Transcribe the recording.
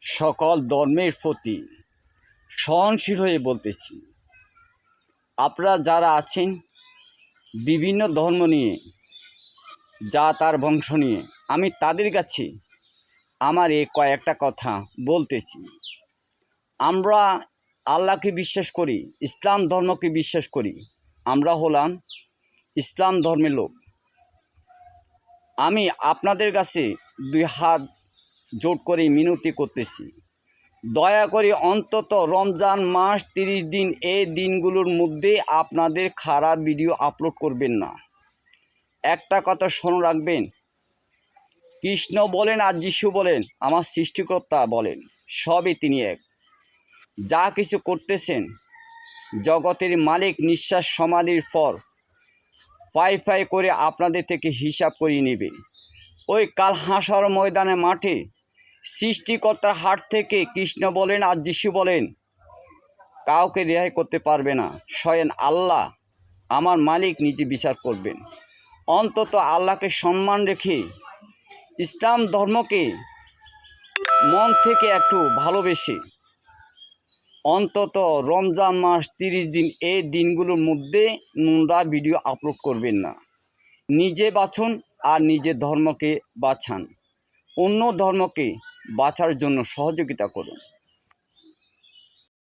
সকল ধর্মের প্রতি সহনশীল হয়ে বলতেছি, আপনারা যারা আছেন বিভিন্ন ধর্ম নিয়ে, জাত আর বংশ নিয়ে, আমি তাদের কাছে আমার এই কয়েকটা কথা বলতেছি। আমরা আল্লাহকে বিশ্বাস করি, ইসলাম ধর্মকে বিশ্বাস করি। আমরা হলাম ইসলাম ধর্মের লোক। আমি আপনাদের কাছে দুই হাত জোট করে মিনতি করতেছি, দয়া করে অন্তত রমজান মাস 30 দিন এই দিনগুলোর মধ্যে আপনাদের খারাপ ভিডিও আপলোড করবেন না। একটা কথা স্মরণ রাখবেন, কৃষ্ণ বলেন আর যিশু বলেন, আমার সৃষ্টিকর্তা বলেন, সবই তিনি এক। যা কিছু করতেছেন জগতের মালিক নিঃশ্বাস সমাধির পর পাই করে আপনাদের থেকে হিসাব করিয়ে নেবে। ওই কাল হাসর ময়দানে মাঠে সৃষ্টিকর্তার হাত থেকে কৃষ্ণ বলেন আর যিশু বলেন কাউকে রেহাই করতে পারবে না। স্বয়ং আল্লাহ আমার মালিক নিজে বিচার করবেন। অন্তত আল্লাহকে সম্মান রেখে ইসলাম ধর্মকে মন থেকে একটু ভালোবেসে অন্তত রমজান মাস 30 দিন এই দিনগুলোর মধ্যে নোংরা ভিডিও আপলোড করবেন না। নিজে বাছুন আর নিজের ধর্মকে বাছান, অন্য ধর্মকে বাছার জন্য সহযোগিতা করুন।